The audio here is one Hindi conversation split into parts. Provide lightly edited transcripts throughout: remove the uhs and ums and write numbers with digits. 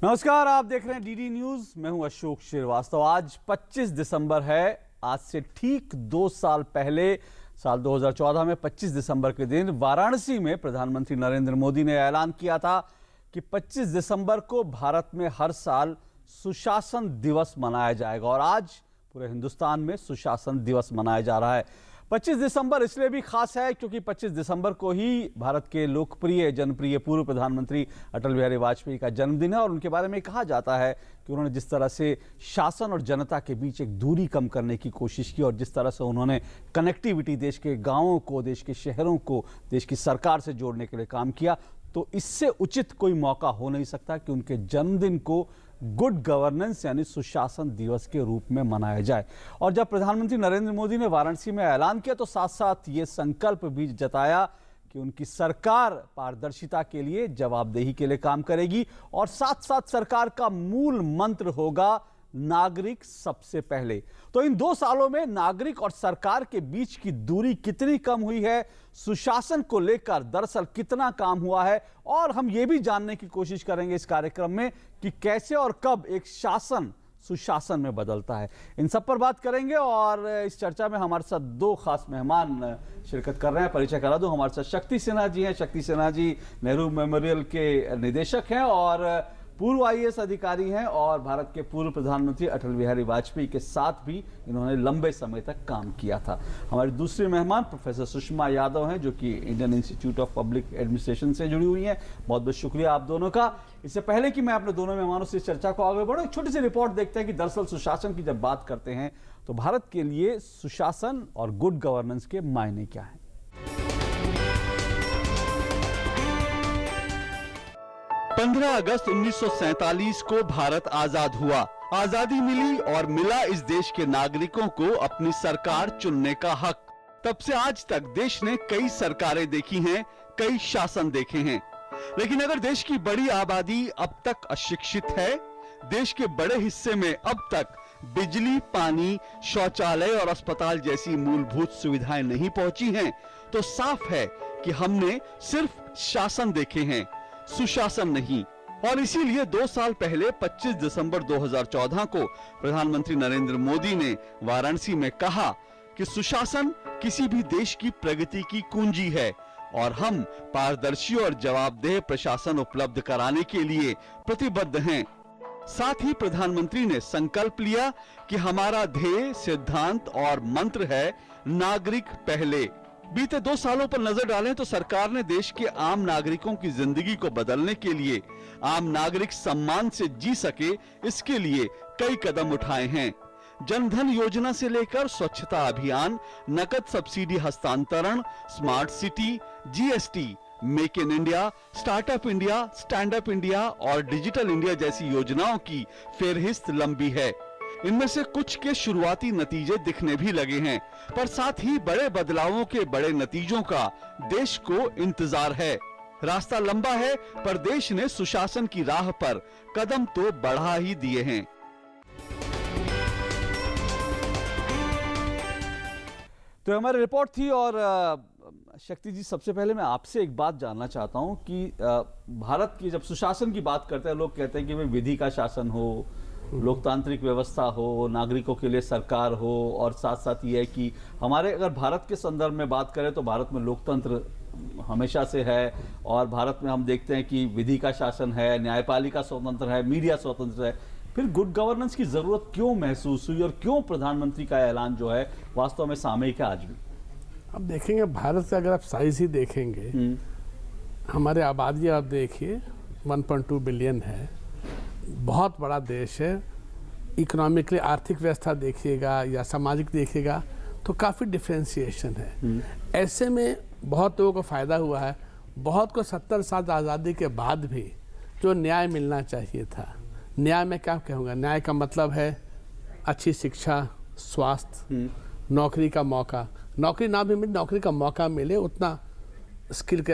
नमस्कार, आप देख रहे हैं डीडी न्यूज। मैं हूं अशोक श्रीवास्तव। आज 25 दिसंबर है। आज से ठीक 2 साल पहले साल 2014 में 25 दिसंबर के दिन वाराणसी में प्रधानमंत्री नरेंद्र मोदी ने ऐलान किया था कि 25 दिसंबर को भारत में हर साल सुशासन दिवस मनाया जाएगा और आज पूरे हिंदुस्तान में सुशासन दिवस मनाया जा रहा है। 25 दिसंबर इसलिए भी खास है क्योंकि 25 दिसंबर को ही भारत के लोकप्रिय जनप्रिय पूर्व प्रधानमंत्री अटल बिहारी वाजपेयी का जन्मदिन है और उनके बारे में कहा जाता है कि उन्होंने जिस तरह से शासन और जनता के बीच एक दूरी कम करने की कोशिश की और जिस तरह से उन्होंने कनेक्टिविटी देश के गांवों को, देश के शहरों को देश की सरकार से जोड़ने के लिए काम किया, तो इससे उचित कोई मौका हो नहीं सकता कि उनके जन्मदिन को गुड गवर्नेंस यानी सुशासन दिवस के रूप में मनाया जाए। और जब प्रधानमंत्री नरेंद्र मोदी ने वाराणसी में ऐलान किया तो साथ साथ ये संकल्प भी जताया कि उनकी सरकार पारदर्शिता के लिए, जवाबदेही के लिए काम करेगी और साथ साथ सरकार का मूल मंत्र होगा नागरिक सबसे पहले। तो इन 2 सालों में नागरिक और सरकार के बीच की दूरी कितनी कम हुई है, सुशासन को लेकर दरअसल कितना काम हुआ है, और हम ये भी जानने की कोशिश करेंगे इस कार्यक्रम में कि कैसे और कब एक शासन सुशासन में बदलता है। इन सब पर बात करेंगे और इस चर्चा में हमारे साथ 2 खास मेहमान शिरकत कर रहे हैं। परिचय करा दूं, हमारे साथ शक्ति सिन्हा जी हैं। शक्ति सिन्हा जी नेहरू मेमोरियल के निदेशक हैं और पूर्व आईएएस अधिकारी हैं और भारत के पूर्व प्रधानमंत्री अटल बिहारी वाजपेयी के साथ भी इन्होंने लंबे समय तक काम किया था। हमारी दूसरी मेहमान प्रोफेसर सुषमा यादव हैं जो कि Indian institute of public administration से जुड़ी हुई हैं। बहुत बहुत शुक्रिया आप दोनों का। इससे पहले कि मैं अपने दोनों मेहमानों से इस चर्चा को आगे बढ़ूं, एक छोटी सी रिपोर्ट देखते हैं कि दरअसल सुशासन की जब बात करते हैं तो भारत के लिए सुशासन और गुड गवर्नेंस के मायने क्या हैं। 15 अगस्त 1947 को भारत आजाद हुआ। आजादी मिली और मिला इस देश के नागरिकों को अपनी सरकार चुनने का हक। तब से आज तक देश ने कई सरकारें देखी हैं, कई शासन देखे हैं, लेकिन अगर देश की बड़ी आबादी अब तक अशिक्षित है, देश के बड़े हिस्से में अब तक बिजली, पानी, शौचालय और अस्पताल जैसी मूलभूत सुविधाएं नहीं पहुंची हैं, तो साफ है कि हमने सिर्फ शासन देखे हैं, सुशासन नहीं। और इसीलिए 2 साल पहले 25 दिसंबर 2014 को प्रधानमंत्री नरेंद्र मोदी ने वाराणसी में कहा कि सुशासन किसी भी देश की प्रगति की कुंजी है और हम पारदर्शी और जवाबदेह प्रशासन उपलब्ध कराने के लिए प्रतिबद्ध हैं। साथ ही प्रधानमंत्री ने संकल्प लिया कि हमारा ध्येय, सिद्धांत और मंत्र है नागरिक पहले। बीते 2 सालों पर नजर डालें तो सरकार ने देश के आम नागरिकों की जिंदगी को बदलने के लिए, आम नागरिक सम्मान से जी सके, इसके लिए कई कदम उठाए हैं। जनधन योजना से लेकर स्वच्छता अभियान, नकद सब्सिडी हस्तांतरण, smart city, GST, make in India, startup India, stand up India और डिजिटल इंडिया जैसी योजनाओं की फेरहिस्त लंबी है। इनमें से कुछ के शुरुआती नतीजे दिखने भी लगे हैं, पर साथ ही बड़े बदलावों के बड़े नतीजों का देश को इंतजार है। रास्ता लंबा है, पर देश ने सुशासन की राह पर कदम तो बढ़ा ही दिए हैं। तो हमारी रिपोर्ट थी और शक्ति जी, सबसे पहले मैं आपसे एक बात जानना चाहता हूं कि भारत की जब सुशासन की बात करते हैं, लोग कहते हैं कि भाई विधि का शासन हो, लोकतांत्रिक व्यवस्था हो, नागरिकों के लिए सरकार हो, और साथ साथ ये है कि हमारे अगर भारत के संदर्भ में बात करें तो भारत में लोकतंत्र हमेशा से है और भारत में हम देखते हैं कि विधि का शासन है, न्यायपालिका स्वतंत्र है, मीडिया स्वतंत्र है। फिर गुड गवर्नेंस की जरूरत क्यों महसूस हुई और क्यों प्रधानमंत्री का ऐलान जो है वास्तव में सामयिक है आज भी? अब देखेंगे भारत से अगर आप साइज ही देखेंगे, हमारे आबादी आप देखिए 1.2 बिलियन है, बहुत बड़ा देश है। इकोनॉमिकली आर्थिक व्यवस्था देखिएगा या सामाजिक देखिएगा तो काफ़ी डिफ्रेंसिएशन है। ऐसे में बहुत लोगों को फ़ायदा हुआ है। बहुत को 70 साल आज़ादी के बाद भी जो न्याय मिलना चाहिए था, न्याय में क्या कहूँगा, न्याय का मतलब है अच्छी शिक्षा, स्वास्थ्य, नौकरी का मौका, नौकरी ना भी मिले, नौकरी का मौका मिले, उतना स्किल के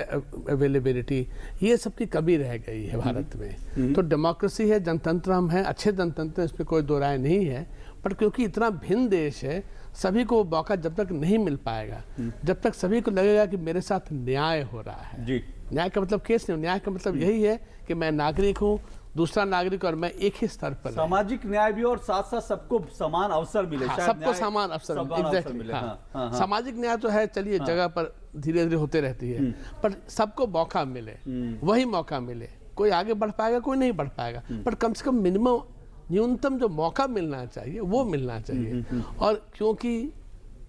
अवेलेबिलिटी, ये सब की कमी रह गई है भारत में। तो डेमोक्रेसी है, जनतंत्र हम हैं, अच्छे जनतंत्र, इसमें कोई दो राय नहीं है, पर क्योंकि इतना भिन्न देश है, सभी को मौका जब तक नहीं मिल पाएगा, जब तक सभी को लगेगा कि मेरे साथ न्याय हो रहा है। जी। न्याय का मतलब केस नहीं, न्याय का मतलब यही है कि मैं नागरिक हूँ, दूसरा नागरिक और मैं एक ही स्तर पर हैं। सामाजिक न्याय भी और साथ साथ सबको समान अवसर मिले, हाँ, शायद सबको न्याय- समान अवसर समान एग्जैक्टली मिले। हाँ। हाँ, हाँ। सामाजिक न्याय तो है, चलिए जगह पर धीरे धीरे होते रहती है, पर सबको मौका मिले, वही मौका मिले। कोई आगे बढ़ पाएगा, कोई नहीं बढ़ पाएगा, पर कम से कम मिनिमम न्यूनतम जो मौका मिलना चाहिए वो मिलना चाहिए। और क्योंकि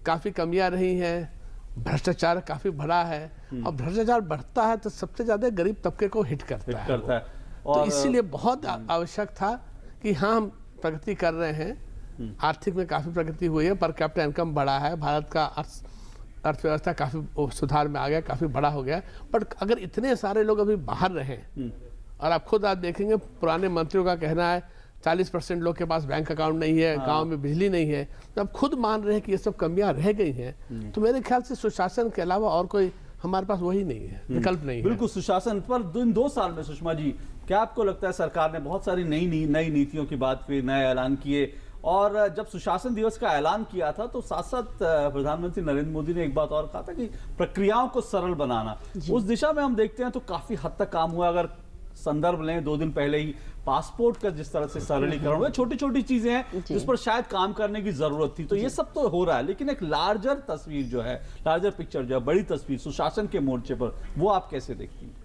काफ़ी कमियां रही हैं, भ्रष्टाचार काफ़ी बढ़ा है, और भ्रष्टाचार बढ़ता है तो सबसे ज़्यादा गरीब तबके को हिट करता है वो। तो और इसीलिए बहुत आवश्यक था कि हाँ, हम प्रगति कर रहे हैं, आर्थिक में काफ़ी प्रगति हुई है, पर कैपिटल इनकम बढ़ा है, भारत का अर्थव्यवस्था काफ़ी सुधार में आ गया, काफ़ी बड़ा हो गया। पर अगर इतने सारे लोग अभी बाहर रहें, और आप खुद आप देखेंगे पुराने मंत्रियों का कहना है 40% लोग के पास बैंक अकाउंट नहीं है, गांव में बिजली नहीं है, तो अब खुद मान रहे हैं कि ये सब कमियां रह गई हैं। तो मेरे ख्याल से सुशासन के अलावा और कोई हमारे पास वही नहीं है, विकल्प नहीं है। बिल्कुल, सुशासन पर इन 2 साल में सुषमा जी क्या आपको लगता है सरकार ने बहुत सारी नई नीतियों की बात की, नए ऐलान किए, और जब सुशासन दिवस का ऐलान किया था तो साथ साथ प्रधानमंत्री नरेंद्र मोदी ने एक बात और कहा था कि प्रक्रियाओं को सरल बनाना, उस दिशा में हम देखते हैं तो काफी हद तक काम हुआ। अगर संदर्भ लें 2 दिन पहले ही पासपोर्ट का जिस तरह से सरलीकरण हुआ, छोटी छोटी चीजें हैं जिस पर शायद काम करने की जरूरत थी, तो ये सब तो हो रहा है, लेकिन एक लार्जर तस्वीर जो है, लार्जर पिक्चर जो है, बड़ी तस्वीर सुशासन के मोर्चे पर, वो आप कैसे देखती हैं?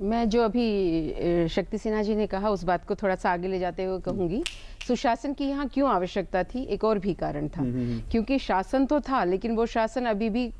मैं जो अभी शक्ति सिन्हा जी ने कहा उस बात को थोड़ा सा आगे ले जाते हुए कहूंगी, सुशासन की यहाँ क्यों आवश्यकता थी, एक और भी कारण था। क्योंकि शासन तो था, लेकिन वो शासन अभी भी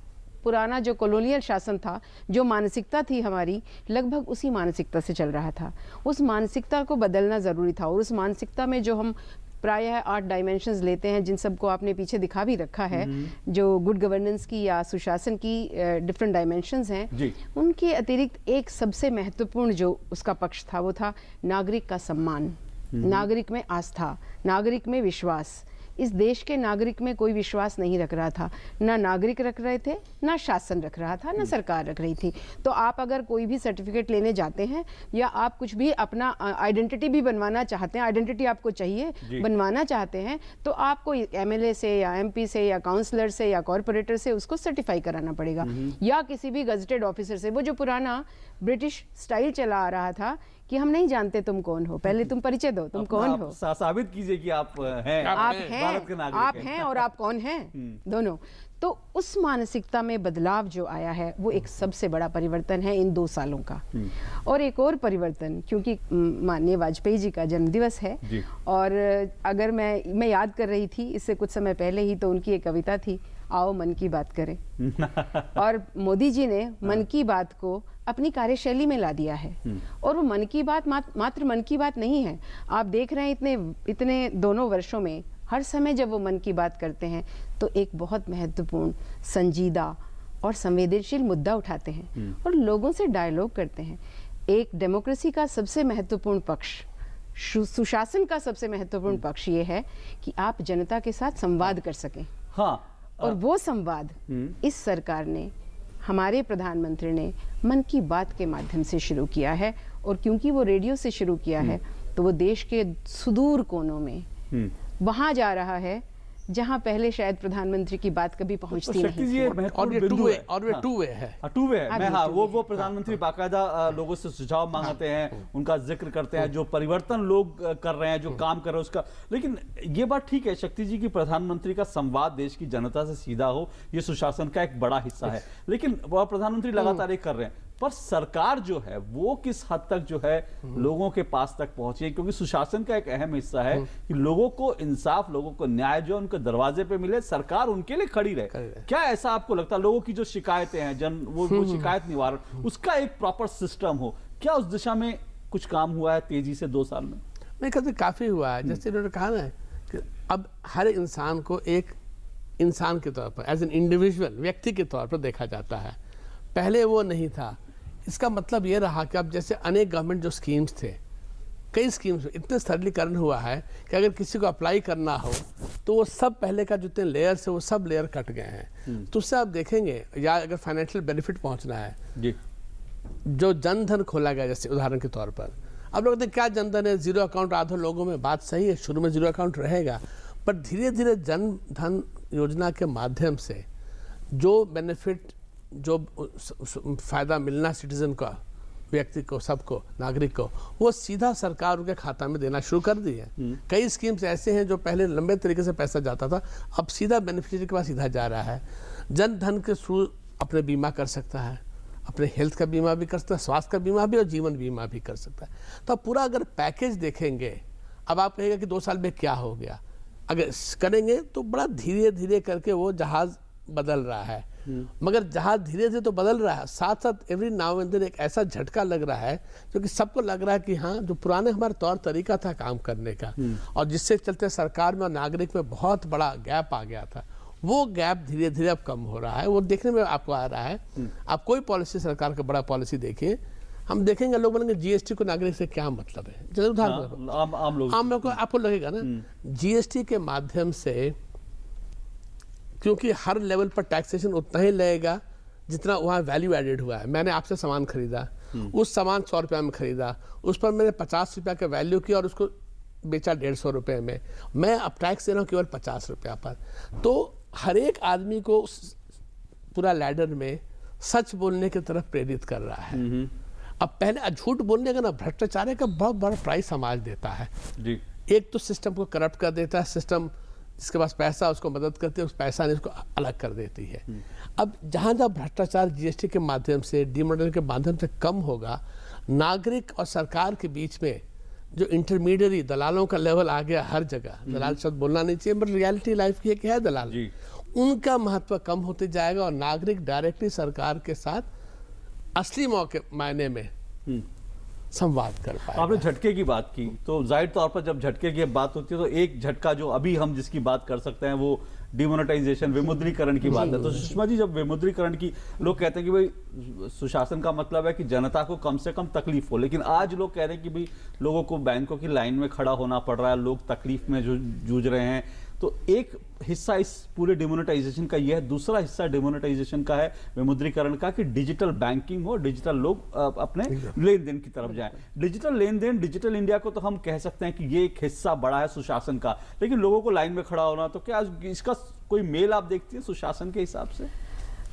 पुराना जो कॉलोनियल शासन था, जो मानसिकता थी हमारी, लगभग उसी मानसिकता से चल रहा था। उस मानसिकता को बदलना ज़रूरी था, और उस मानसिकता में जो हम प्रायः 8 डायमेंशंस लेते हैं, जिन सबको आपने पीछे दिखा भी रखा है, जो गुड गवर्नेंस की या सुशासन की डिफरेंट डायमेंशंस हैं, उनके अतिरिक्त एक सबसे महत्वपूर्ण जो उसका पक्ष था वो था नागरिक का सम्मान, नागरिक में आस्था, नागरिक में विश्वास। इस देश के नागरिक में कोई विश्वास नहीं रख रहा था, ना नागरिक रख रहे थे, ना शासन रख रहा था, ना सरकार रख रही थी। तो आप अगर कोई भी सर्टिफिकेट लेने जाते हैं या आप कुछ भी अपना आइडेंटिटी भी बनवाना चाहते हैं, आइडेंटिटी आपको चाहिए, बनवाना चाहते हैं, तो आपको एमएलए से या एमपी से या काउंसलर से या कॉरपोरेटर से उसको सर्टिफाई कराना पड़ेगा, या किसी भी गजेटेड ऑफिसर से। वो जो पुराना ब्रिटिश स्टाइल चला आ रहा था कि हम नहीं जानते तुम कौन हो, पहले तुम परिचय दो, तुम कौन हो, साबित कीजिए कि आप हैं, भारत के नागरिक आप हैं और आप कौन हैं, दोनों। तो उस मानसिकता में बदलाव जो आया है वो एक सबसे बड़ा परिवर्तन है इन 2 सालों का। और एक और परिवर्तन, क्योंकि माननीय वाजपेयी जी का जन्मदिवस है, और अगर मैं याद कर रही थी इससे कुछ समय पहले ही, तो उनकी एक कविता थी, आओ मन की बात करें। और मोदी जी ने मन की बात को अपनी कार्यशैली में ला दिया है, और वो मन की बात मात्र मन की बात नहीं है। आप देख रहे हैं इतने दोनों वर्षों में हर समय जब वो मन की बात करते हैं तो एक बहुत महत्वपूर्ण, संजीदा और संवेदनशील मुद्दा उठाते हैं और लोगों से डायलॉग करते हैं। एक डेमोक्रेसी का सबसे महत्वपूर्ण पक्ष, सुशासन का सबसे महत्वपूर्ण पक्ष ये है कि आप जनता के साथ संवाद कर सकें। और वो संवाद इस सरकार ने, हमारे प्रधानमंत्री ने मन की बात के माध्यम से शुरू किया है। और क्योंकि वो रेडियो से शुरू किया है तो वो देश के सुदूर कोनों में वहां जा रहा है जहां पहले शायद प्रधानमंत्री की बात कभी पहुंचती नहीं। और ये टू वे है। मैं वो प्रधानमंत्री बाकायदा लोगों से सुझाव मांगते हैं, उनका जिक्र करते हैं, जो परिवर्तन लोग कर रहे हैं, जो काम कर रहे हैं उसका। लेकिन ये बात ठीक है शक्ति जी की प्रधानमंत्री का संवाद देश की जनता से सीधा हो, ये सुशासन का एक बड़ा हिस्सा है। लेकिन वह प्रधानमंत्री लगातार ये कर रहे हैं, पर सरकार जो है वो किस हद तक जो है लोगों के पास तक पहुंची, क्योंकि सुशासन का एक अहम हिस्सा है कि लोगों को इंसाफ, लोगों को न्याय जो उनके दरवाजे पे मिले, सरकार उनके लिए खड़ी रहे। क्या ऐसा आपको लगता है लोगों की जो शिकायतें हैं, वो शिकायत निवारण, उसका एक प्रॉपर सिस्टम हो, क्या उस दिशा में कुछ काम हुआ है तेजी से 2 साल में? मैं कहते काफी हुआ है। जैसे इन्होंने कहा ना कि अब हर इंसान को एक इंसान के तौर पर, एज एन इंडिविजुअल, व्यक्ति के तौर पर देखा जाता है। पहले वो नहीं था। इसका मतलब ये रहा कि अब जैसे अनेक गवर्नमेंट जो स्कीम्स थे, कई स्कीम्स इतने सरलीकरण हुआ है कि अगर किसी को अप्लाई करना हो तो वो सब पहले का जितने लेयर्स है वो सब लेयर कट गए हैं। तो उससे आप देखेंगे, या अगर फाइनेंशियल बेनिफिट पहुंचना है जी, जो जनधन खोला गया जैसे उदाहरण के तौर पर, अब लोग कहते हैं क्या जनधन है, जीरो अकाउंट आधे लोगों में, बात सही है, शुरू में जीरो अकाउंट रहेगा, पर धीरे धीरे जनधन योजना के माध्यम से जो बेनिफिट, जो फायदा मिलना सिटीजन का, व्यक्ति को, सबको, नागरिक को, वो सीधा सरकार उनके खाता में देना शुरू कर दी है। कई स्कीम्स ऐसे हैं जो पहले लंबे तरीके से पैसा जाता था, अब सीधा बेनिफिशियरी के पास सीधा जा रहा है। जन धन के थ्रू अपने बीमा कर सकता है, अपने हेल्थ का बीमा भी कर सकता है, स्वास्थ्य का बीमा भी और जीवन बीमा भी कर सकता है। तो अब पूरा अगर पैकेज देखेंगे, अब आप कहेंगे कि 2 साल में क्या हो गया, अगर करेंगे तो बड़ा धीरे धीरे करके वो जहाज बदल रहा है। मगर जहाज धीरे धीरे तो बदल रहा है, साथ साथ एवरी नाउ एंड देन एक ऐसा झटका लग रहा है जो कि सबको लग रहा है कि हाँ, जो पुराने हमारा तौर तरीका था काम करने का और जिससे चलते सरकार में और नागरिक में बहुत बड़ा गैप आ गया था, वो गैप धीरे धीरे अब कम हो रहा है। वो देखने में आपको आ रहा है। आप कोई पॉलिसी, सरकार का बड़ा पॉलिसी देखिए, हम देखेंगे लोग बोलेंगे जीएसटी को नागरिक से क्या मतलब है। चलो उदाहरण आम लोग को आपको लगेगा ना, जीएसटी के माध्यम से, क्योंकि हर लेवल पर टैक्सेशन उतना ही लगेगा जितना वहाँ वैल्यू एडेड हुआ है। मैंने आपसे सामान खरीदा, उस सामान 100 रुपये में खरीदा, उस पर मैंने 50 रुपये का वैल्यू किया और उसको बेचा 150 रुपये में, मैं अब टैक्स दे रहा हूँ केवल 50 रुपया पर। तो हर एक आदमी को पूरा लैडर में सच बोलने की तरफ प्रेरित कर रहा है। अब पहले झूठ बोलने का ना, भ्रष्टाचार का बहुत बड़ा प्राइस समाज देता है जी। एक तो सिस्टम को करप्ट कर देता है, सिस्टम जिसके पास पैसा उसको मदद करती है, उस पैसा ने उसको अलग कर देती है। अब जहाँ जहाँ भ्रष्टाचार जीएसटी के माध्यम से, डिमोनेटाइजेशन के माध्यम से कम होगा, नागरिक और सरकार के बीच में जो इंटरमीडियरी दलालों का लेवल आ गया हर जगह, दलाल शब्द बोलना नहीं चाहिए, बट रियलिटी लाइफ की है दलाल, उनका महत्व कम होते जाएगा और नागरिक डायरेक्टली सरकार के साथ असली मौके मायने में संवाद कर पाएगा। आपने झटके की बात की, तो जाहिर तौर पर जब झटके की बात होती है तो एक झटका जो अभी हम जिसकी बात कर सकते हैं वो डिमोनेटाइजेशन, विमुद्रीकरण की बात है। तो सुषमा जी, जब विमुद्रीकरण की लोग कहते हैं कि भाई सुशासन का मतलब है कि जनता को कम से कम तकलीफ हो, लेकिन आज लोग कह रहे हैं कि भाई लोगों को बैंकों की लाइन में खड़ा होना पड़ रहा है, लोग तकलीफ में जूझ रहे हैं। तो एक हिस्सा इस पूरे डिमोनेटाइजेशन का यह है, दूसरा हिस्सा डिमोनेटाइजेशन का है, विमुद्रीकरण का, कि डिजिटल बैंकिंग हो, डिजिटल लोग अपने लेन देन की तरफ जाएं। डिजिटल लेन देन, डिजिटल इंडिया को तो हम कह सकते हैं कि ये एक हिस्सा बड़ा है सुशासन का, लेकिन लोगों को लाइन में खड़ा होना, तो क्या इसका कोई मेल आप देखती हैं सुशासन के हिसाब से?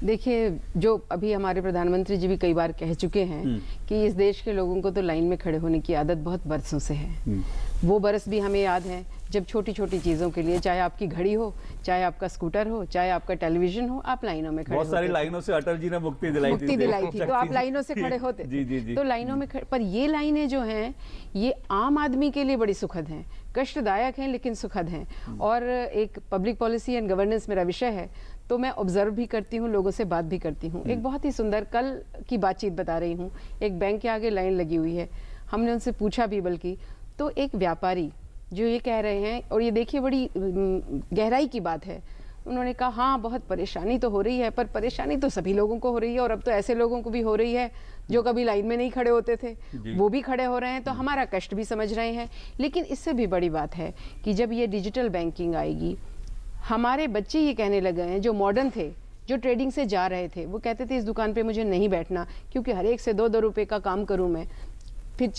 देखिए, जो अभी हमारे प्रधानमंत्री जी भी कई बार कह चुके हैं कि इस देश के लोगों को तो लाइन में खड़े होने की आदत बहुत बरसों से है। वो बरस भी हमें याद है जब छोटी छोटी चीज़ों के लिए, चाहे आपकी घड़ी हो, चाहे आपका स्कूटर हो, चाहे आपका टेलीविजन हो, आप लाइनों में खड़े बहुत सारी लाइनों से अटल जी ने मुक्ति दिलाई थी तो आप लाइनों से खड़े होते थे। तो लाइनों में पर ये लाइनें जो हैं, ये आम आदमी के लिए बड़ी सुखद हैं, कष्टदायक हैं लेकिन सुखद हैं। और एक पब्लिक पॉलिसी एंड गवर्नेंस मेरा विषय है, तो मैं ऑब्जर्व भी करती हूँ, लोगों से बात भी करती हूँ। एक बहुत ही सुंदर कल की बातचीत बता रही हूँ। एक बैंक के आगे लाइन लगी हुई है, हमने उनसे पूछा भी, बल्कि तो एक व्यापारी जो ये कह रहे हैं, और ये देखिए बड़ी गहराई की बात है, उन्होंने कहा हाँ बहुत परेशानी तो हो रही है, पर परेशानी तो सभी लोगों को हो रही है, और अब तो ऐसे लोगों को भी हो रही है जो कभी लाइन में नहीं खड़े होते थे, वो भी खड़े हो रहे हैं, तो हमारा कष्ट भी समझ रहे हैं। लेकिन इससे भी बड़ी बात है कि जब ये डिजिटल बैंकिंग आएगी, हमारे बच्चे ये कहने लगे हैं, जो मॉडर्न थे, जो ट्रेडिंग से जा रहे थे, वो कहते थे इस दुकान पे मुझे नहीं बैठना, क्योंकि हर एक से 2-2 रुपए का काम करूं मैं, फिर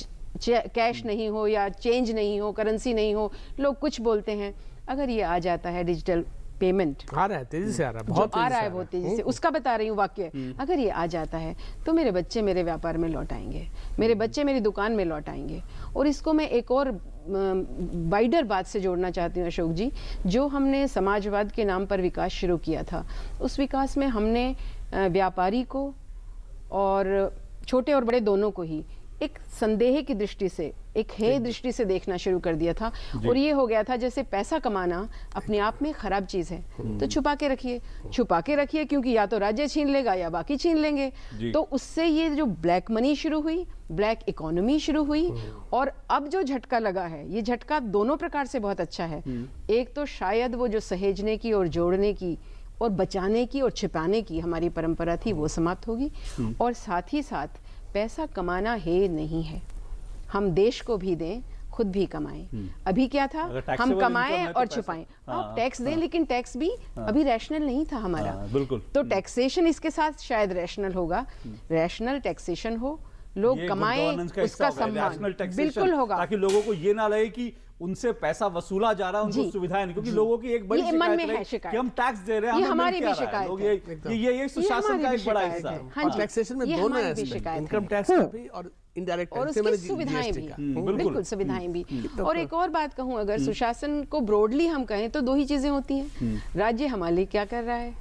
कैश नहीं हो या चेंज नहीं हो, करेंसी नहीं हो, लोग कुछ बोलते हैं। अगर ये आ जाता है डिजिटल पेमेंट, आ रहा है, तेजी से आ रहा है, बहुत आ रहा है, बहुत तेजी से, उसका बता रही हूँ वाक्य, अगर ये आ जाता है तो मेरे बच्चे मेरे व्यापार में लौट आएंगे, मेरे बच्चे मेरी दुकान में लौट आएंगे। और इसको मैं एक और वाइडर बात से जोड़ना चाहती हूँ अशोक जी, जो हमने समाजवाद के नाम पर विकास शुरू किया था, उस विकास में हमने व्यापारी को और छोटे और बड़े दोनों को ही एक संदेह की दृष्टि से, एक हेय दृष्टि से देखना शुरू कर दिया था। और ये हो गया था जैसे पैसा कमाना अपने आप में खराब चीज है, तो छुपा के रखिए, क्योंकि या तो राज्य छीन लेगा या बाकी छीन लेंगे। तो उससे ये जो ब्लैक मनी शुरू हुई, ब्लैक इकोनॉमी शुरू हुई, और अब जो झटका लगा है, ये झटका दोनों प्रकार से बहुत अच्छा है। एक तो शायद वो जो सहेजने की और जोड़ने की और बचाने की और छिपाने की हमारी परंपरा थी, वो समाप्त होगी। और साथ ही साथ पैसा कमाना है नहीं है, हम देश को भी दें, खुद भी कमाएं। अभी क्या था, हम कमाएं और छुपाएं। आप टैक्स दें, लेकिन टैक्स भी अभी रैशनल नहीं था हमारा। बिल्कुल। तो टैक्सेशन इसके साथ शायद रैशनल होगा, रैशनल टैक्सेशन हो, लोग कमाएं, उसका सम्मान बिल्कुल होगा, ताकि लोगों को ये ना लगे कि उनसे पैसा वसूला जा रहा है, उनको जी, सुविधाएं नहीं, क्योंकि लोगों की एक बड़ी ये मन में शिकायत है रही शिकायत। कि हम टैक्स दे रहे हैं, ये हमें हमारी मिल भी क्या रहा है? शिकायत लोग है। ये सुशासन हमारी का भी एक बड़ा शिकायत हिस्सा है। है। हाँ और जी, टैक्सेशन में ये दोनों हमारी भी एस्पेक्ट, शिकायत इनकम है। टैक्स का भी और इनडायरेक्ट और टैक्स से उसकी मैंने सुविधाएं जीएसटी भी, का। बिल्कुल सुविधाएं भी। और एक और बात कहूं, अगर सुशासन को ब्रॉडली हम कहें तो दो ही चीजें होती हैं। राज्य हमारे लिए क्या कर रहा है,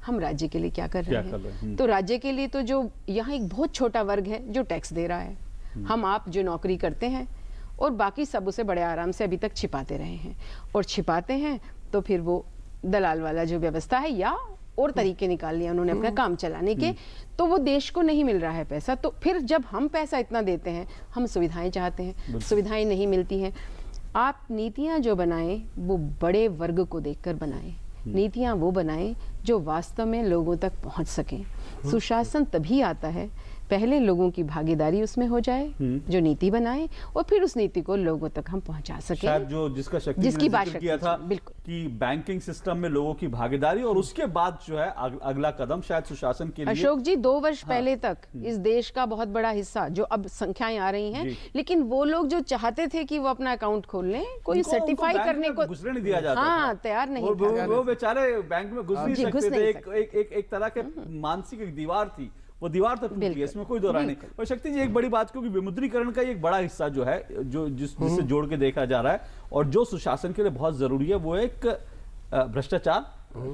हम राज्य के लिए क्या कर रहे हैं। तो राज्य के लिए तो जो यहाँ एक बहुत छोटा वर्ग है जो टैक्स दे रहा है, हम आप जो नौकरी करते हैं, और बाकी सब उसे बड़े आराम से अभी तक छिपाते रहे हैं, और छिपाते हैं तो फिर वो दलाल वाला जो व्यवस्था है या और तरीके निकाल लिया उन्होंने अपना काम चलाने के, तो वो देश को नहीं मिल रहा है पैसा। तो फिर जब हम पैसा इतना देते हैं, हम सुविधाएं चाहते हैं, सुविधाएं नहीं मिलती हैं। आप नीतियां जो बनाएं वो बड़े वर्ग को देखकर बनाएं, नीतियां वो बनाएं जो वास्तव में लोगों तक पहुंच सकें। सुशासन तभी आता है पहले लोगों की भागीदारी उसमें हो जाए, जो नीति बनाए, और फिर उस नीति को लोगों तक हम पहुंचा सकें। शायद जो जिसका शक्ति जिसकी ने बात जिक्र शक्ति किया था थी, बिल्कुल। कि बैंकिंग सिस्टम में लोगों की भागीदारी, और उसके बाद जो है अगला कदम शायद सुशासन के लिए। अशोक जी, 2 वर्ष पहले तक इस देश का बहुत बड़ा हिस्सा, जो अब संख्याएं आ रही हैं, लेकिन वो लोग जो चाहते थे कि वो अपना अकाउंट खोल लें, कोई उनको सर्टिफाई बैंक करने में को घुसने नहीं दिया जाता हाँ था। तैयार नहीं और था। वो बेचारे बैंक में घुस नहीं जी, घुस सकते नहीं थे। एक तरह के मानसिक एक दीवार थी, वो दीवार तो टूट गई, इसमें कोई दो राय नहीं। और शक्ति जी, एक बड़ी बात, क्योंकि विमुद्रीकरण का एक बड़ा हिस्सा जो है, जिससे जोड़ के देखा जा रहा है, और जो सुशासन के लिए बहुत जरूरी है, वो एक भ्रष्टाचार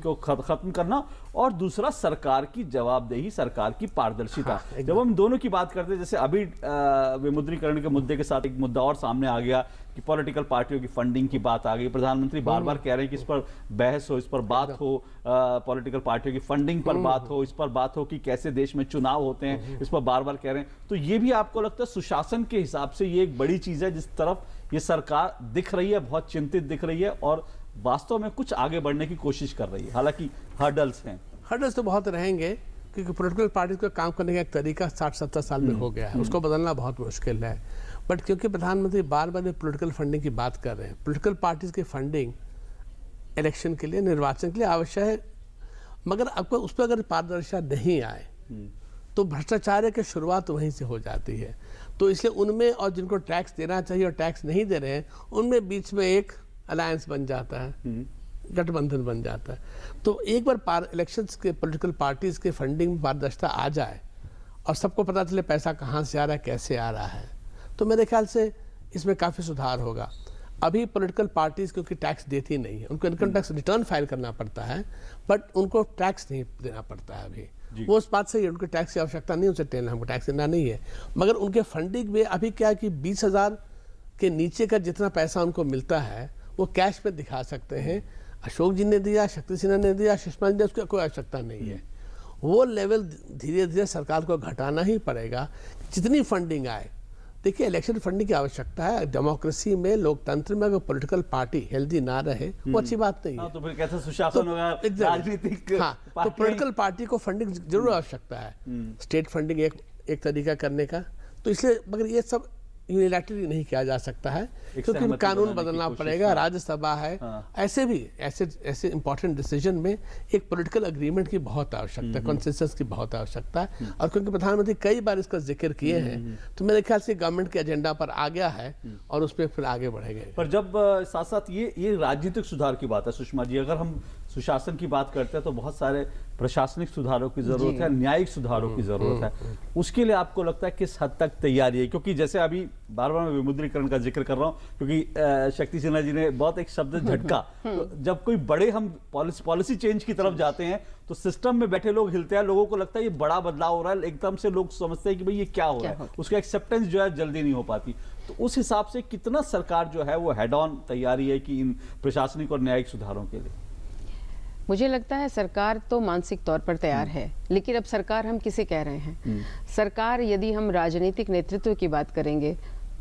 को खत्म करना, और दूसरा सरकार की जवाबदेही, सरकार की पारदर्शिता। जब हम दोनों की बात करते हैं, जैसे अभी विमुद्रीकरण के मुद्दे के साथ एक मुद्दा और सामने आ गया कि पॉलिटिकल पार्टियों की फंडिंग की बात आ गई। प्रधानमंत्री बार बार कह रहे हैं कि इस पर बहस हो, इस पर बात हो, पॉलिटिकल पार्टियों की फंडिंग पर बात हो, इस पर बात हो कि कैसे देश में चुनाव होते हैं, इस पर बार बार कह रहे हैं। तो ये भी आपको लगता है सुशासन के हिसाब से ये एक बड़ी चीज है जिस तरफ ये सरकार दिख रही है, बहुत चिंतित दिख रही है, और वास्तव में कुछ आगे बढ़ने की कोशिश कर रही है, हालांकि हर्डल्स हैं। हर्डल्स तो बहुत रहेंगे, क्योंकि पॉलिटिकल पार्टी का काम करने का एक तरीका 60-70 साल में हो गया है, उसको बदलना बहुत मुश्किल है। बट क्योंकि प्रधानमंत्री बार बार पॉलिटिकल फंडिंग की बात कर रहे हैं, पॉलिटिकल पार्टीज की फंडिंग इलेक्शन के लिए, निर्वाचन के लिए आवश्यक है, मगर आपको उस पर अगर पारदर्शिता नहीं आए तो भ्रष्टाचार की शुरुआत वहीं से हो जाती है। तो इसलिए उनमें और जिनको टैक्स देना चाहिए और टैक्स नहीं दे रहे हैं, उनमें बीच में एक अलायंस बन जाता है, गठबंधन बन जाता है। तो एक बार इलेक्शंस के पॉलिटिकल पार्टीज के फंडिंग में पारदर्शिता आ जाए और सबको पता चले पैसा कहाँ से आ रहा है, कैसे आ रहा है, तो मेरे ख्याल से इसमें काफ़ी सुधार होगा। अभी पॉलिटिकल पार्टीज क्योंकि टैक्स देती नहीं है, उनको इनकम टैक्स रिटर्न फाइल करना पड़ता है, बट उनको टैक्स नहीं देना पड़ता है अभी। वो उस बात से उनको टैक्स की आवश्यकता नहीं, उनसे टेन हमको टैक्स देना नहीं है। मगर उनके फंडिंग में अभी क्या है कि 20,000 के नीचे का जितना पैसा उनको मिलता है वो कैश में दिखा सकते हैं। अशोक जी ने दिया, शक्ति सिन्हा ने दिया, सुषमा जी ने, उसकी कोई आवश्यकता नहीं है। वो लेवल धीरे धीरे सरकार को घटाना ही पड़ेगा, जितनी फंडिंग आए। देखिए, इलेक्शन फंडिंग की आवश्यकता है डेमोक्रेसी में, लोकतंत्र में। अगर पॉलिटिकल पार्टी हेल्दी ना रहे वो अच्छी बात नहीं है। तो फिर कैसे सुशासन होगा, राजनीतिक तो पॉलिटिकल पार्टी को फंडिंग जरूर आवश्यकता है, स्टेट फंडिंग एक तरीका करने का। तो इसलिए मगर ये सब यूनिलैटरली नहीं किया जा सकता है, क्योंकि कानून बदलना पड़ेगा, राज्यसभा है। ऐसे भी ऐसे इंपॉर्टेंट डिसीजन में एक पॉलिटिकल अग्रीमेंट की बहुत आवश्यकता है, कंसेंसस की बहुत आवश्यकता है। और क्योंकि प्रधानमंत्री कई बार इसका जिक्र किए हैं, तो मेरे ख्याल से गवर्नमेंट के एजेंडा पर आ गया है और उस पर फिर आगे बढ़ेंगे। पर जब साथ साथ ये राजनीतिक सुधार की बात है सुषमा जी, अगर हम सुशासन की बात करते हैं तो बहुत सारे प्रशासनिक सुधारों की जरूरत है, न्यायिक सुधारों की जरूरत है। उसके लिए आपको लगता है किस हद तक तैयारी है? क्योंकि जैसे अभी बार बार मैं विमुद्रीकरण का जिक्र कर रहा हूं, क्योंकि शक्ति सिन्हा जी ने बहुत एक शब्द झटका। तो जब कोई बड़े हम पॉलिसी चेंज की तरफ जाते हैं तो सिस्टम में बैठे लोग हिलते हैं, लोगों को लगता है ये बड़ा बदलाव हो रहा है, एकदम से लोग समझते हैं कि भाई ये क्या हो रहा है, उसका एक्सेप्टेंस जो है जल्दी नहीं हो पाती। तो उस हिसाब से कितना सरकार जो है वो हेड ऑन तैयारी है कि इन प्रशासनिक और न्यायिक सुधारों के लिए? मुझे लगता है सरकार तो मानसिक तौर पर तैयार है, लेकिन अब सरकार हम किसे कह रहे हैं? सरकार, यदि हम राजनीतिक नेतृत्व की बात करेंगे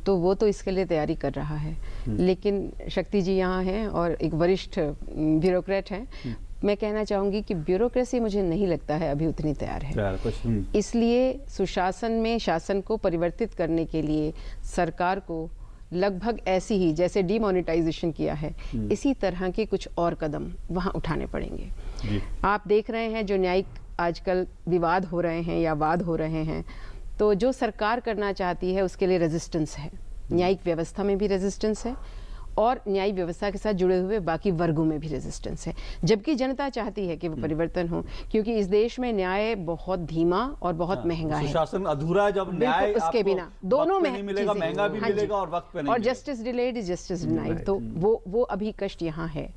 तो वो तो इसके लिए तैयारी कर रहा है, लेकिन शक्ति जी यहाँ हैं और एक वरिष्ठ ब्यूरोक्रेट हैं। मैं कहना चाहूंगी कि ब्यूरोक्रेसी मुझे नहीं लगता है अभी उतनी तैयार है। इसलिए सुशासन में शासन को परिवर्तित करने के लिए सरकार को लगभग ऐसी ही, जैसे डीमोनेटाइजेशन किया है, इसी तरह के कुछ और कदम वहां उठाने पड़ेंगे। आप देख रहे हैं जो न्यायिक आजकल विवाद हो रहे हैं या वाद हो रहे हैं, तो जो सरकार करना चाहती है उसके लिए रेजिस्टेंस है, न्यायिक व्यवस्था में भी रेजिस्टेंस है और न्याय व्यवस्था के साथ जुड़े हुए बाकी वर्गों में भी रेजिस्टेंस है, जबकि जनता चाहती है कि वो परिवर्तन हो, क्योंकि इस देश में न्याय बहुत धीमा और बहुत महंगा है। सुशासन अधूरा है जब न्याय उसके आपको बिना दोनों में नहीं मिलेगा, चीजें- महंगा भी हाँ जी। मिलेगा और वक्त पे नहीं और मिलेगा। Justice delayed is justice denied, तो वो अभी कष्ट यहाँ है।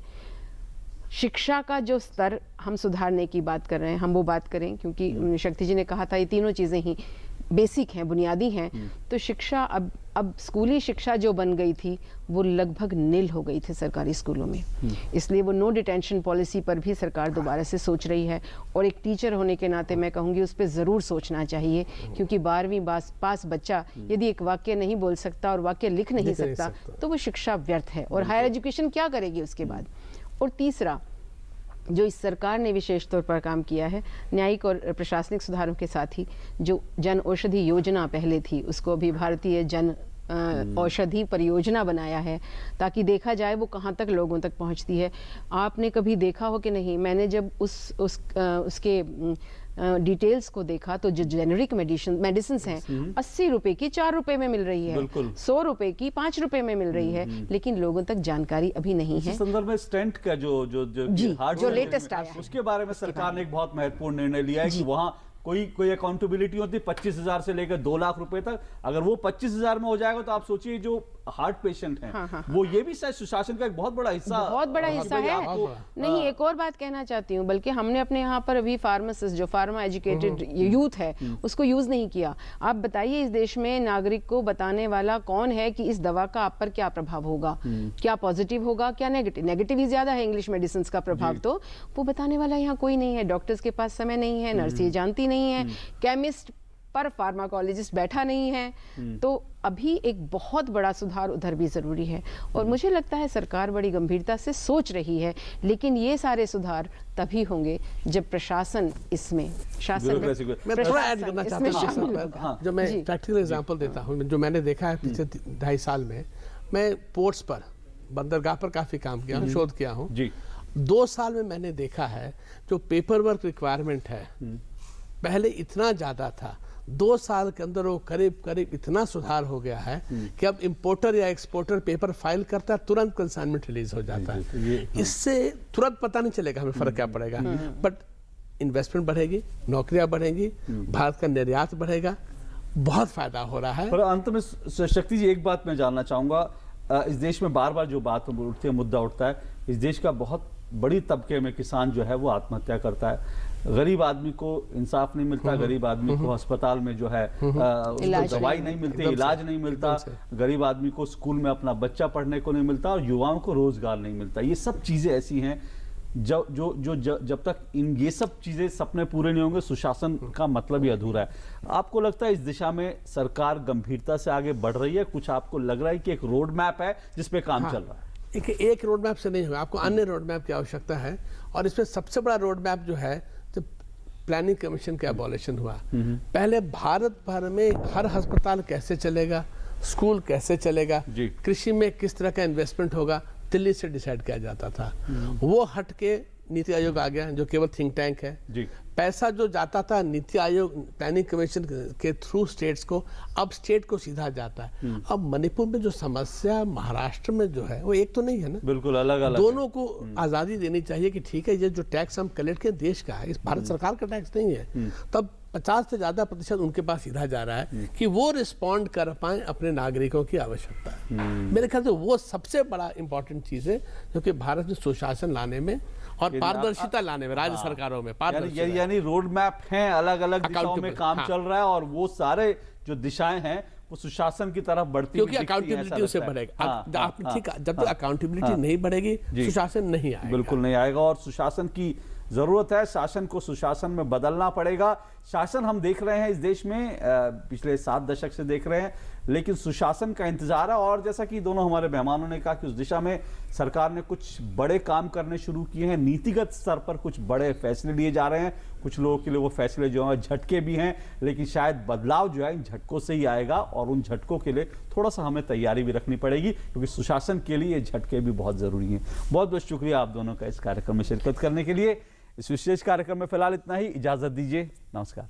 शिक्षा का जो स्तर हम सुधारने की बात कर रहे हैं, हम वो बात करें, क्योंकि शक्ति जी ने कहा था ये तीनों चीजें ही बेसिक हैं, बुनियादी हैं। तो शिक्षा अब स्कूली शिक्षा जो बन गई थी वो लगभग निल हो गई थी सरकारी स्कूलों में, इसलिए वो नो डिटेंशन पॉलिसी पर भी सरकार दोबारा से सोच रही है। और एक टीचर होने के नाते मैं कहूँगी उस पर ज़रूर सोचना चाहिए, क्योंकि 12वीं पास बच्चा यदि एक वाक्य नहीं बोल सकता और वाक्य लिख नहीं सकता तो वो शिक्षा व्यर्थ है, और हायर एजुकेशन क्या करेगी उसके बाद। और तीसरा, जो इस सरकार ने विशेष तौर पर काम किया है, न्यायिक और प्रशासनिक सुधारों के साथ ही जो जन औषधि योजना पहले थी उसको अभी भारतीय जन औषधि परियोजना बनाया है, ताकि देखा जाए वो कहाँ तक लोगों तक पहुँचती है। आपने कभी देखा हो कि नहीं, मैंने जब उसके डिटेल्स को देखा तो जो जेनेरिक मेडिसिन हैं 80 रुपए की 4 रुपए में मिल रही है, 100 रुपए की 5 रुपए में मिल रही है, लेकिन लोगों तक जानकारी अभी नहीं है। इस संदर्भ में स्टेंट का जो हार्ट जो लेटेस्ट आया है, उसके बारे में सरकार ने एक बहुत महत्वपूर्ण निर्णय लिया है कि वहां कोई अकाउंटेबिलिटी होती है 25,000 से लेकर 2 लाख रुपए तक। अगर वो 25,000 में हो जाएगा तो आप सोचिए जो हार्ट पेशेंट हैं वो ये भी शायद सुशासन का एक बहुत बड़ा हिस्सा है। नहीं, एक और बात कहना चाहती हूँ, बल्कि हमने अपने यहाँ पर अभी फार्मासिस्ट जो फार्मा एजुकेटेड यूथ है उसको यूज नहीं किया। आप बताइए इस देश में नागरिक को बताने वाला कौन है कि इस दवा का आप पर क्या प्रभाव होगा, क्या पॉजिटिव होगा क्या नेगेटिव। नेगेटिव ही ज्यादा है इंग्लिश मेडिसिन का प्रभाव, तो वो बताने वाला यहाँ कोई नहीं है। डॉक्टर्स के पास समय नहीं है, नर्सें जानती नहीं है, केमिस्ट पर फार्माकोलॉजिस्ट बैठा नहीं है। तो अभी एक बहुत बड़ा सुधार उधर भी जरूरी है, और मुझे लगता है सरकार बड़ी गंभीरता से सोच रही है, लेकिन ये सारे सुधार तभी होंगे जब प्रशासन इसमें मैं थोड़ा ऐड करना चाहता हूँ। जो मैं प्रैक्टिकल एग्जांपल देता हूँ, जो मैंने देखा है पिछले 2.5 साल में, मैं पोर्ट्स पर, बंदरगाह पर काफी काम किया हूँ, शोध किया हूँ। 2 साल में मैंने देखा है जो पेपर वर्क रिक्वायरमेंट है पहले इतना ज्यादा था, 2 साल के अंदर वो करीब इतना सुधार हो गया है कि अब इंपोर्टर या एक्सपोर्टर पेपर फाइल करता है, तुरंत कंसाइनमेंट रिलीज हो जाता है। इससे तुरंत पता नहीं चलेगा हमें फर्क क्या पड़ेगा, बट इन्वेस्टमेंट बढ़ेगी, नौकरियां बढ़ेंगी, भारत का निर्यात बढ़ेगा, बहुत फायदा हो रहा है। पर अंत में शक्ति जी एक बात मैं जानना चाहूंगा, इस देश में बार बार जो बात उठती है, मुद्दा उठता है, इस देश का बहुत बड़ी तबके में किसान जो है वो आत्महत्या करता है, गरीब आदमी को इंसाफ नहीं मिलता, गरीब आदमी को अस्पताल में जो है उसको दवाई नहीं मिलती, इलाज नहीं मिलता, गरीब आदमी को स्कूल में अपना बच्चा पढ़ने को नहीं मिलता, और युवाओं को रोजगार नहीं मिलता। ये सब चीजें ऐसी हैं जब तक ये सब चीजें सपने पूरे नहीं होंगे सुशासन का मतलब ही अधूरा है। आपको लगता है इस दिशा में सरकार गंभीरता से आगे बढ़ रही है? कुछ आपको लग रहा है कि एक रोड मैप है जिसपे काम चल रहा है? एक रोड मैप से नहीं होगा, आपको अन्य रोड मैप की आवश्यकता है, और इसमें सबसे बड़ा रोड मैप जो है जब प्लानिंग कमीशन का एबॉलिशन हुआ, पहले भारत भर में हर अस्पताल कैसे चलेगा, स्कूल कैसे चलेगा, कृषि में किस तरह का इन्वेस्टमेंट होगा, दिल्ली से डिसाइड किया जाता था। वो हट के नीति आयोग आ गया जो केवल थिंक टैंक है। पैसा जो जाता था नीति आयोग प्लानिंग कमीशन के थ्रू स्टेट्स को, अब स्टेट को सीधा जाता है। अब मणिपुर में जो समस्या महाराष्ट्र में जो है वो एक तो नहीं है ना, बिल्कुल अलग अलग। दोनों को आजादी देनी चाहिए कि ठीक है ये जो टैक्स हम कलेक्ट के देश का है, इस भारत सरकार का टैक्स नहीं है, तब 50 से ज्यादा प्रतिशत उनके पास सीधा जा रहा है कि वो रिस्पॉन्ड कर पाए अपने नागरिकों की आवश्यकता है। मेरे ख्याल से वो सबसे बड़ा इंपॉर्टेंट चीज है जो कि भारत में सुशासन लाने में और पारदर्शिता लाने में, राज्य सरकारों में पारदर्शिता, यानी रोड मैप हैं, अलग अलग दिशाओं में काम चल रहा है, और वो सारे जो दिशाएं हैं वो सुशासन की तरफ बढ़ती, क्योंकि अकाउंटेबिलिटी उससे बढ़ेगा। ठीक है, जब तक अकाउंटेबिलिटी नहीं बढ़ेगी सुशासन नहीं आएगा, बिल्कुल नहीं आएगा, और सुशासन की जरूरत है। शासन को सुशासन में बदलना पड़ेगा। शासन हम देख रहे हैं इस देश में पिछले 7 दशक से देख रहे हैं, लेकिन सुशासन का इंतजार है, और जैसा कि दोनों हमारे मेहमानों ने कहा कि उस दिशा में सरकार ने कुछ बड़े काम करने शुरू किए हैं, नीतिगत स्तर पर कुछ बड़े फैसले लिए जा रहे हैं। कुछ लोगों के लिए वो फैसले जो हैं झटके भी हैं, लेकिन शायद बदलाव जो है इन झटकों से ही आएगा, और उन झटकों के लिए थोड़ा सा हमें तैयारी भी रखनी पड़ेगी, क्योंकि सुशासन के लिए ये झटके भी बहुत जरूरी हैं। बहुत बहुत शुक्रिया आप दोनों का इस कार्यक्रम में शिरकत करने के लिए। इस विशेष कार्यक्रम में फिलहाल इतना ही, इजाजत दीजिए, नमस्कार।